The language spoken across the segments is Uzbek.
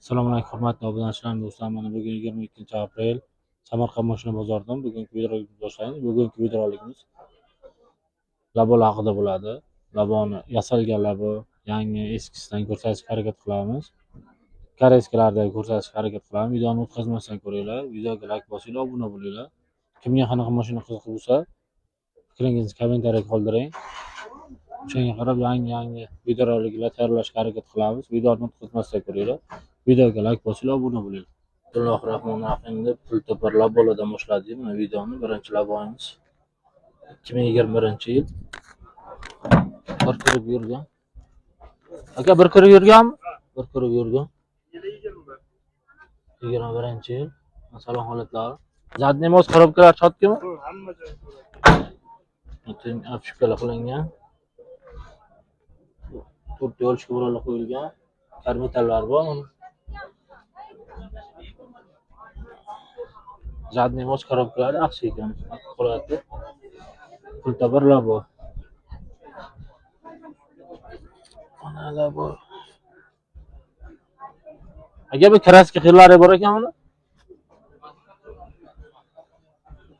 Assalomu alaykum hurmatli obunachilar, do'stlar. Mana bugun 22-aprel Samarqand mashina bozoridan bugungi videolarni boshlaymiz. Bugungi videolarimiz labol haqida bo'ladi. Laboni yasalgan labo, yangi eskisidan ko'rsatishga harakat qilamiz. Koreyskalardagi ko'rsatishga harakat qilamiz. Videoni o'tkazmasdan ko'ringlar. Videoga like bosinglar, obuna bo'linglar. Kimga qanaqa mashina qiziq bo'lsa, fikringizni kommentariyaga qoldiring. Shunga qarab yangi videoroliklar tayyorlashga harakat qilamiz. Videoni o'tkazmasdan ko'ringlar. Videoga like bosinglar, obuna bo'linglar. Bismillahirrohmanirrohim deb pultopar laboladan boshladik. Mana videoni birinchi laboyimiz 2021 yil. Bir kirib yurgan. Aka bir kirib yurganmi? Bir kirib yurgan. 21 yil. Salom holatlari. Zadniy mos korobkalar chotdimi? Hamma joy. Butun apshikalar qilingan. 4 yo'lchka bo'lalar qo'yilgan. Karmetallar bor. Zadniy mos korobkalar yaxshi ekan. Qo'yadi. Pultopar labo. Mana labo. Aka bu kraska xillari bor ekan buni?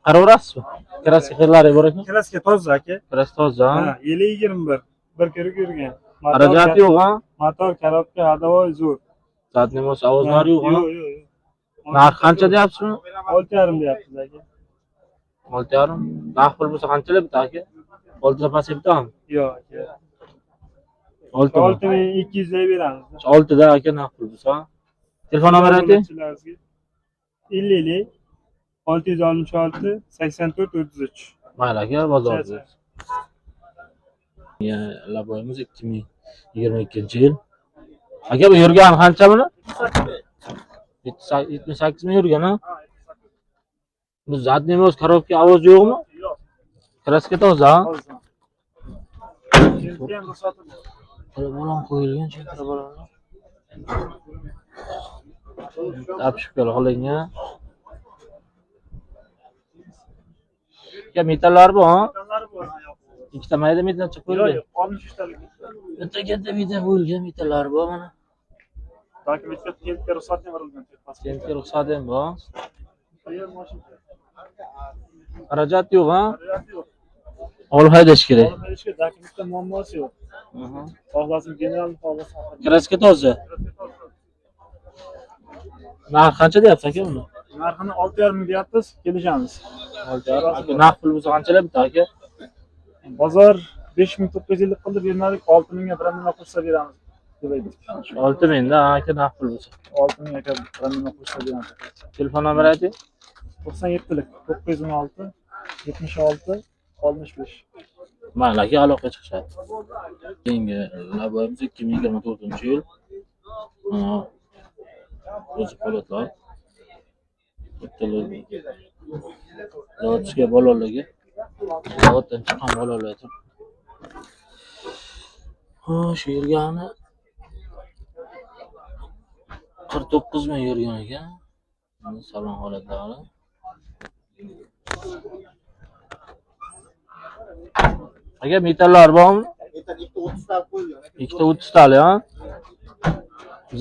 Qaraverasizmi? Kraska xillari bor ekan? Kraska toza aka. Kraska toza. Ha, yili 21. Bir kirib yurgan. Xarajat yo'q ha? Motor, korobka, hadovoy zo'r. Zadniy mos ovozlari yo'q ha? Yo'q. Narx qancha deyapsizmi? 6,5 deyapsiz aka. 6,5. Narx pul bo'lsa qanchalar bitta aka? 6 past bitami? Yo'q aka. 6. 6200 deb beramiz. 6 da aka narx pul bo'lsa. Telefon nomeri ayting. 50 666 84 33. Mayli aka, bozorda. Ya, laboyimiz 2022-yil. Aka bu yurgan qancha buni? 78 mi yurgan ha? Bu zadniy mos korobka ovoz yo'qmi? Yo'q. Kraska toza ha? Keyin ruxsati bor. Balon qo'yilgan, chekara balonlar. Apshikalar qilingan. Ya metallar bor ha? Metallar bor. Ikkita mayda metal chiqib qo'yilgan. Yo'q, 63 talik. Bitta katta metal bo'lgan metallar bor mana. Dokumentga kelib ruxsat ham berilgan. Senga ruxsat ham bor. Xarajat yo'q ha? Yo'q. Olib haydash kerak. Dokumentda muammosi yo'q. Xohlasin general xohlasin. Kraska toza. Narx qancha deyapsiz aka buni? Narxini 6,5 deyapmiz, kelishamiz. 6,5. Narx pul bo'lsa qanchalar bitta aka? Bozor 5950 qildi, bermadik, 6000 ga biramini qo'shsa beramiz. Deb aytdik. 6000 da aka narx pul bo'lsa. 6000 aka biramini qo'shsa beramiz. Telefon nomeri ayting. 97lik 916 76 65. Mayli aka, aloqa chiqishadi. Keyingi laboyimiz 2024-yil. Mana o'zi holatlar. Zavodga bolalarga. Zavoddan chiqqan bolalar uchun. Xo'sh, yurgani 49 ming yurgan ekan. Salon holatlari. Aka metallar bormi? Metal 230 ta qo'yilgan. 230 tali ha?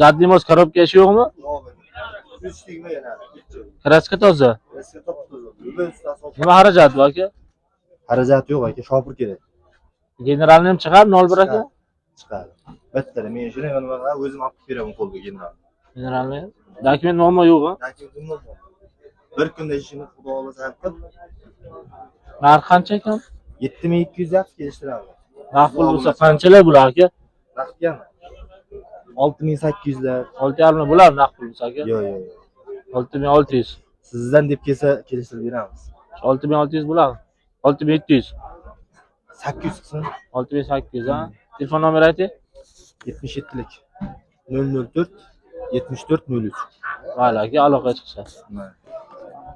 Zadniy mos korobka ishi yo'qmi? Yo'q. 3 tigma yana. Kraska toza. Eski top toza. Nima xarajat bor aka? Xarajat yo'q aka, shopir kerak. Generalni ham chiqar 01 aka? Chiqadi. Bitta men shuni mana o'zim olib beraman qo'lga general. Generalni. Dokument muammo yo'q ha? Dokumentim yo'q. Bir kunda ishini xudo xolasa qilib Narx qancha ekan? 7200 yap kelishtiramiz. Narx pul bo'lsa qanchalar bo'lar aka? Narxgami? 6800 lar. 6,5 bo'lar narx pul bo'lsa aka? Yo'q. 6600. Sizdan deb kelsa kelishtirib beramiz. 6600 bo'lar. 6700. 800 qilsin. 6800 ha? Telefon nomeri ayting. 77lik 004 74 03. Mayli aka, aloqa chiqishadi.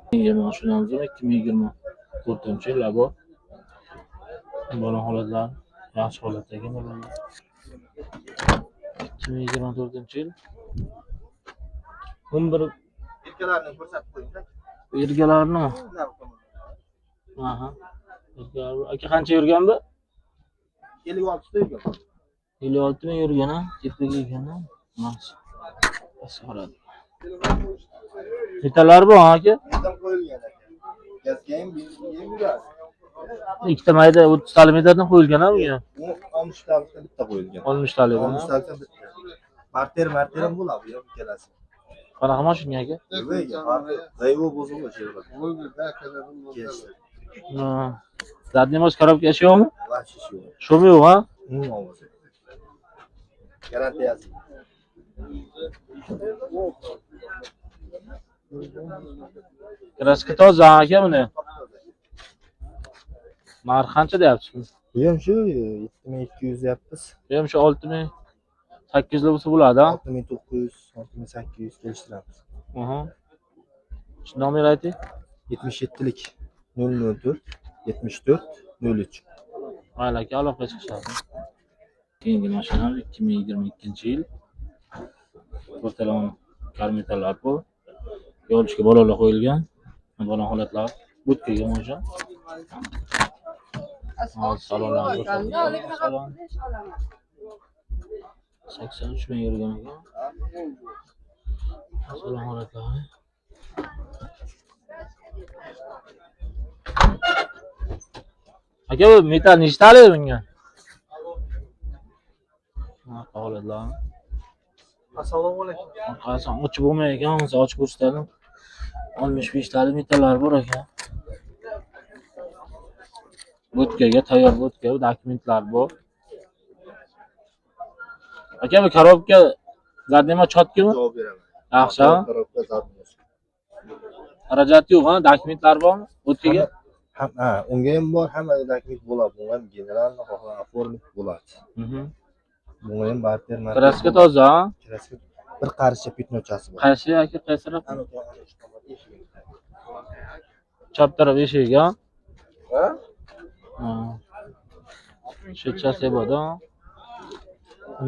Keyingi mashinamiz 2024-yil labo. Balon holatlar yaxshi holatdagi balonlar. 2024-yil 11 Erkalarini ko'rsatib qo'ying. yurganlarni. Aha. Aka qancha yurgan bu? 56 ta yurgan. 56 ming yurgan ha? Tepaga ekan ha? Mas. Asorat. Metalar bu aka. Metal qo'yilgan aka. Gazga ham yuradi. Ikkita mayda 30 talik metrdan qo'yilgan-a bunga. U 60 talikda bitta qo'yilgan. 60 talik. 60 talikda bitta. Parter ham bo'ladi bu ikkalasi. Qanaqa mashina aka? Zayvo bozulma şey var. Zadniy moz коробка yo'qmi? Vahşi şu. Shumi yo'q, ha? Ovozi. Garantiyasi. Kraska toza aka buni. Narx qancha deyapsiz? Bu ham shu 7200 yapmiz. Bu ham shu 6800 bo'lsa bo'ladi-a? 6900, 6800 kelishtiramiz. Aha. Shu nomer ayting. 77lik 004 74 03. Mayli aka, aloqa chiqishadi. Keyingi mashina 2022-yil. To'rtalon karmetallar bu. Yo'lishga balolar qo'yilgan. Bola holatlar butkaga mo'sha. Salonlar salon. 83 ming yurgan ekan. Salon holatlari. Aka bu metal nechtali bunga? Holatlar. Assalomu alaykum. Qasam ochib bo'lmaydigan, o'zi ochib ko'rsatadim. 65 talik metallar bor ekan. Butkaga tayyor butka, dokumentlar bor. Aka bu коробка zadnima chotkimi? Javob beraman. Yaxshi. Tarafga zadmiz. Xarajati yo'q, ha? Dokumentlar bormi? Butkaga? Ha, unga ham bor, hamma dokument bo'ladi. Bunga ham generalni xohlagan oformit bo'ladi. Bunga ham barter Kraska toza, ha? Kraska bir qarishcha petnochasi bor. Qaysi aka, qaysi taraf? Chap taraf eshigi, ha? Ha. Shechasi bor-da.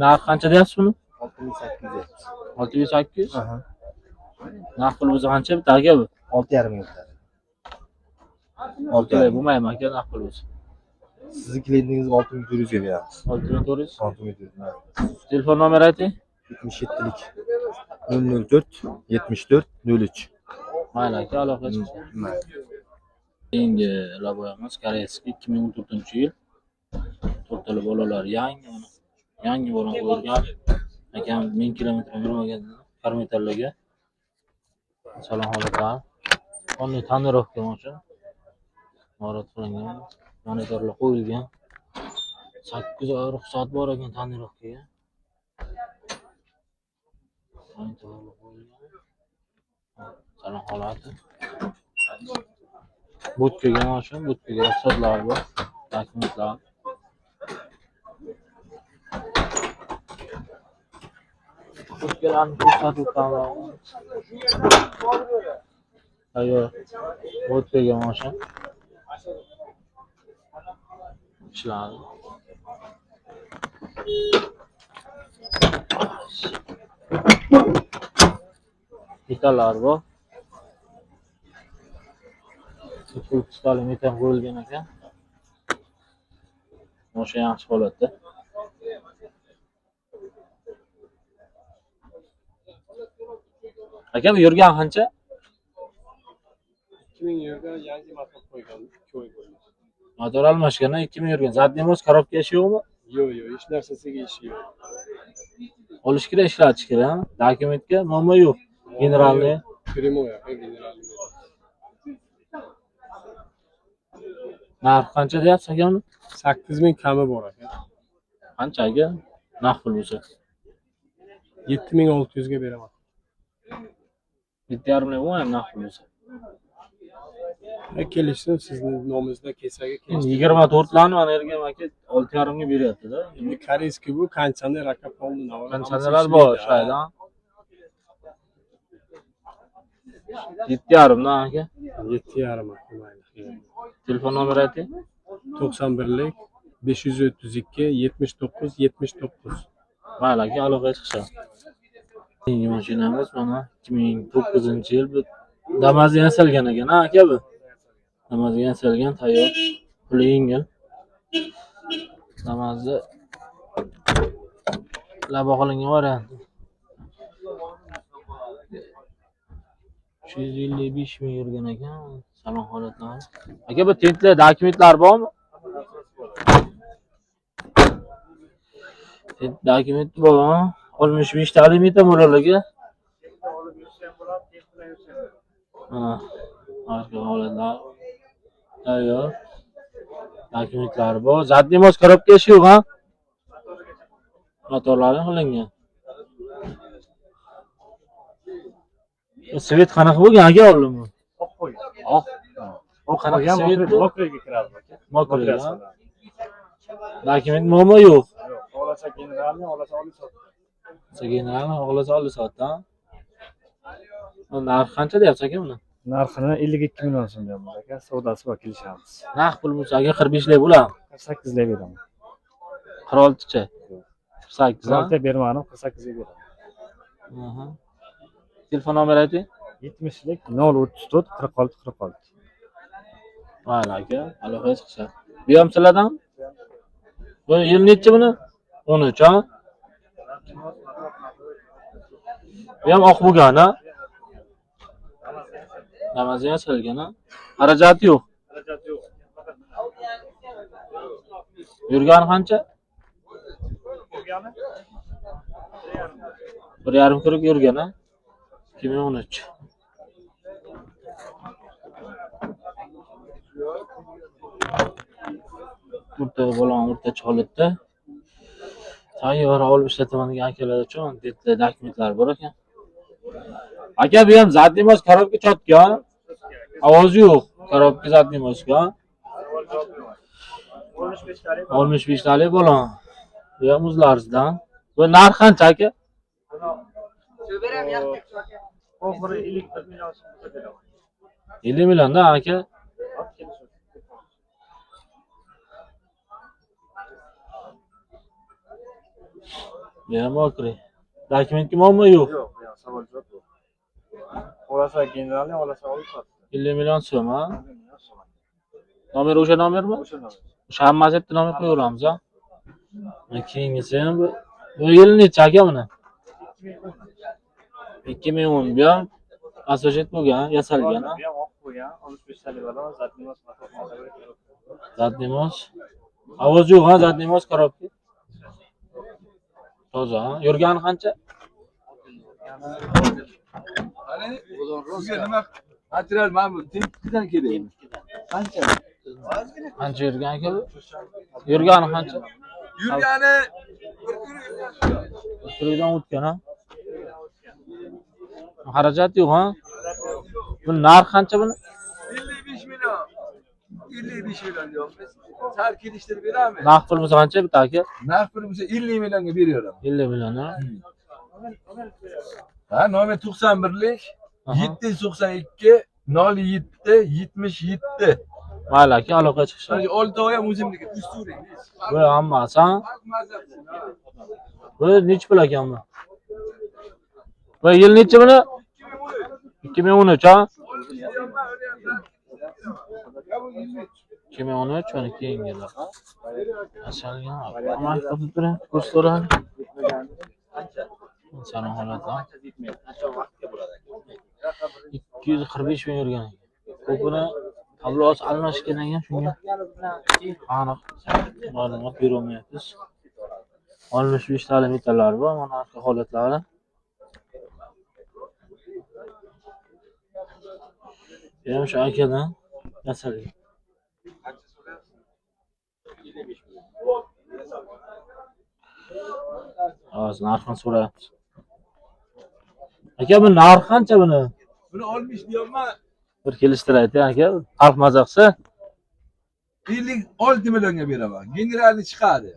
Narx qancha deyapsiz buni? 6800. 6800. Aha. Narx pul bo'lsa qancha bittaga bu? 6,5 ming tane. 6 bo'lmaymi aka, narx pul bo'lsa. Sizning klientingizga 6400 ga beramiz. 6400. 6400. Telefon nomeri ayting. 77lik 004 74 03. Mayli aka, aloqa chiqsin. Keyingi laboyamiz koreyskiy 2014-yil. To'rtali bolalar yangi bo'lib qo'yilgan. Akam 1000 kilometr yurmagan karmetallarga. Salon holatlar. Qonli tonirovka uchun nazorat qilingan. Monitorlar qo'yilgan. 8 oy ruxsat bor ekan tonirovkaga. Monitorlar qo'yilgan. Salon holati. Butkaga mashina, butkaga ruxsatlar bor. Dokumentlar. Butkalarni ko'rsatib qo'yamiz. Tayyor. Butkaga mashina. Ishlari. Metallar bor. 200 talik metal qo'yilgan ekan. Mashina yaxshi holatda. Aka bu yurgan qancha? 2000 yurgan yangi motor qo'ygan 2 oy bo'ldi. Motor almashgan, 2000 yurgan. Zadniy moz коробка ishi yo'qmi? Yo'q, hech narsasiga ishi yo'q. Olish kerak, ishlatish kerak. Dokumentga muammo yo'q. Generalniy. Primoya, generalniy. Narx qancha deyapsiz aka uni? 8000 kami bor ekan. Qanchaga? Naqd pul bo'lsa. 7600 ga beraman. 7,5 ming ham naqd pul bo'lsa. Kelishsin sizning nomingizda kesaga kelishsin. 24 larni mana yerga aka 6,5 ga beryapti-da. Koreyskiy bu kanchani rakapolni navara. Qanchalar bor shayda. 7,5 dan aka. 7,5 mayli. Telefon nomeri ayting. 91lik 532 79 79. Mayli aka, aloqa chiqishadi. Keyingi mashinamiz mana 2009-yil bu Damazga yasalgan ekan, ha aka bu. Damazga yasalgan tayyor. Puli yengil. Damazda labo qilingan variant. 355 ming yurgan ekan. Salom holatlar. Aka bu tentlar, dokumentlar bormi? Dokument bor. 65 ta limita bo'larlarga. Ha. Arka holatlar. Tayyor. Dokumentlar bor. Zadniy mos korobka yo'q, ha? Motorlari qilingan. Svet qanaqa bo'lgan aka oldimi? Oq qo'y. Oq. Oq qanaqa Ham svet? mokriga kiradi aka. Mokriga. Dokument bormi yo'q? Yo'q, xohlasa generalni, xohlasa oliy sotdi. Generalni xohlasa oldi soatda. Narxi qancha deyapsiz aka buni? Narxini 52 million so'm deyapmiz aka. Savdosi bor, kelishamiz. Naqd pul bo'lsa aka 45 lik bo'ladimi? 48 ga beraman. 46 cha. 48 ha? 46 bermadim, 48 ga beraman. Aha. Telefon nomeri ayting. 70lik 034 46 46. Mayli aka, aloqa chiqsa. Bu ham sizlardan? Bu yil necha buni? 13 ha? Bu ham oq bo'lgan ha? Namazga yasalgan ha? Xarajati yo'q. Xarajati yo'q. Yurgani qancha? Yurgani 1,5 kirib yurgan ha? 2013. O'rta bolam o'rtacha holatda. Tayyor olib ishlataman degan akalar uchun bitta dokumentlar bor ekan. Aka bu ham zadniy mos korobka chotga. Ovoz yo'q. Korobka zadniy mosga. 65 talik bo'lam. Bu ham o'zlaringizdan. Bu narx qancha aka? Oxiri 51 million so'm beraman. 50 millionda aka. Bu ham okri. Dokumentga bormi yo'q? Yo'q, savol javob yo'q. Xohlasa generalni, xohlasa oliy sotdi. 50 million so'm ha? Nomer o'sha nomermi? O'sha nomer. O'sha hammasi bitta nomer qo'yaveramiz ha. Keyingisi ham bu yil necha aka buni? 2010 bu ham asosiyat bo'lgan, yasalgan ha. Bu ham oq qo'ygan, 65 talik baland, zadniy mos Zadniy mos. Ovoz yo'q ha, zadniy mos korobka. Toza ha. Yurgani qancha? Material mana Temkidan kelaymi? Qancha? Qancha yurgan aka bu? Yurgani qancha? Yurgani Turdan o'tgan ha. Xarajat yo'q ha. Bu narx qancha buni? 55 million. 55 million diyoruz. Sar kelishtirib beramiz. Naqd pul bo'lsa qancha bitta aka? Narx puli bo'lsa 50 millionga beraveramiz. 50 million ha. Ha, nomer 91lik Aha. 792 07 77. Mayli aka, aloqa chiqishi. Hadi 6 oy ham o'zimniki usturing. Bu hammasi ha. Bu nechi pul ekan bu? Bu yil nechi buni? 2013 ha? 2013 mana keyingi yillar. Asalgan. Amal qilib turing, kurs so'rang. Salom holatlar. 245 ming yurgan. Ko'pini tablosi almashgan ekan shunga. Aniq ma'lumot berolmayapmiz. 65 ta metrlar bor, mana arqa holatlari. Ham shu akadan yasalgan. Hozir narxini so'rayapmiz. Aka bu narxi qancha buni? Buni olmish deyapman. Bir kelishtiraylik aka. Xalq mazaqsi. 56 millionga beraman. Generalni chiqadi.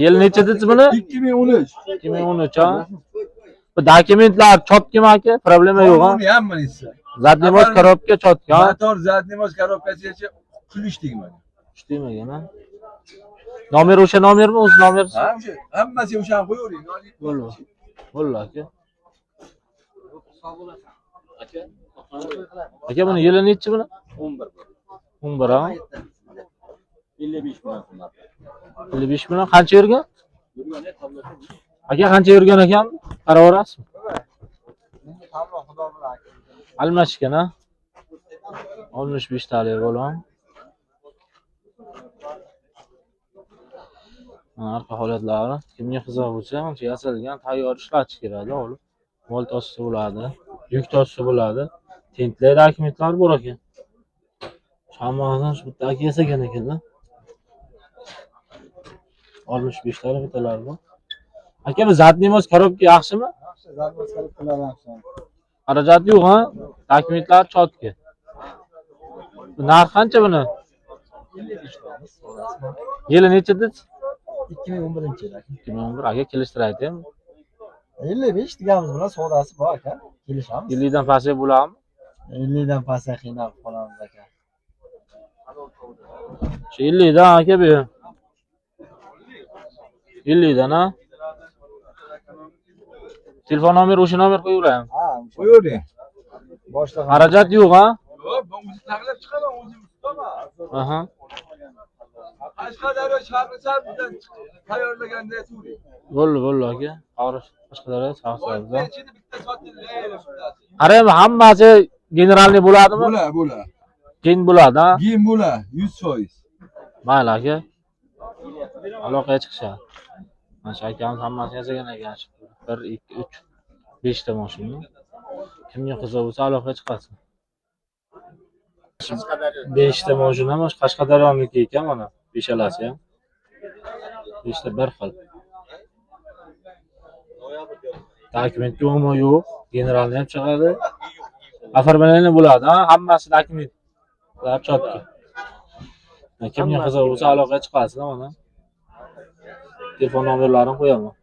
Yil necha dedingiz buni? 2013. 2013 ha. Bu dokumentlar chotgimi aka? Problema yo'q ha. Buni hammanisi. Zadniy mos korobka chotga. Motor zadniy mos korobkasigacha kulishding mana. Ishlaymagan ha. Nomer o'sha nomermi? O'z nomersi? Ha, o'sha hammasi o'shani qo'yavering. Bo'ldi. Bo'ldi aka. Aka buni yili nechi buni? 11. 11 ha. 55 million so'm. 55 million qancha yurgan? Aka qancha yurgan ekan? Qarab o'rasizmi? Hamma xudo bilan. Almashgan ha. 65 talik bo'lam. Arqa holatlari kimga qiziq bo'lsa, uncha yasalgan tayyor ishlatish kerak oğlum. Mol toshsa bo'ladi, yuk toshsa bo'ladi. Tentlar dokumentlar bor ekan. Shamazdan shu bitta aka yasagan ekan-da. 65 talik bitalar bor. Aka bu zatnimiz korobka yaxshimi? Yaxshi, zarbat qilib qilaman. Xarajat yo'q ha? Dokumentlar chotka. Bu narx qancha buni? 55 to'g'ri. Yili necha dedi? 2011-yil. 2011 aka kelishtiraydi. 55 deganimiz bilan savdosi bor aka. Kelishamiz. Yillikdan pasayib bo'ladimi? 50 dan pastga qiynalib qolamiz aka. Shu 50 dan aka bu. 50 dan ha? Telefon nomeri o'sha nomer qo'yaveramiz. Ha, Buyuring. boshqa Xarajat yo'q ha? Yo'q, ben o'zim taklif chiqaman, o'zim tutaman. Aha. Qashqadaryo shahri bizdan tayyorlaganda Suriya. Bo'ldi aka. Qashqadaryo Sahsabza. Ichida bitta sotiladi. Qaraymi, hammasi generalniy bo'ladimi? Bo'la. Keyin bo'ladi ha? Giyim bo'la, 100%. Mayli aka. Aloqaga chiqishadi. Mana shu akamiz hammasini yasagan ekan. 1 2 3 5 ta mashina. Kimga qiziq bo'lsa aloqaga chiqasin. 5 ta mashina mana Qashqadaryoniki ekan mana. Beshalasi ham. 5 ta bir xil. Dokument yo'qmi yo'q. Generalni ham chiqadi. Оформление bo'ladi ha, hammasi dokumentlar chotka. Kimga qiziq bo'lsa aloqaga chiqasin mana. Telefon nomerlarini qo'yaman.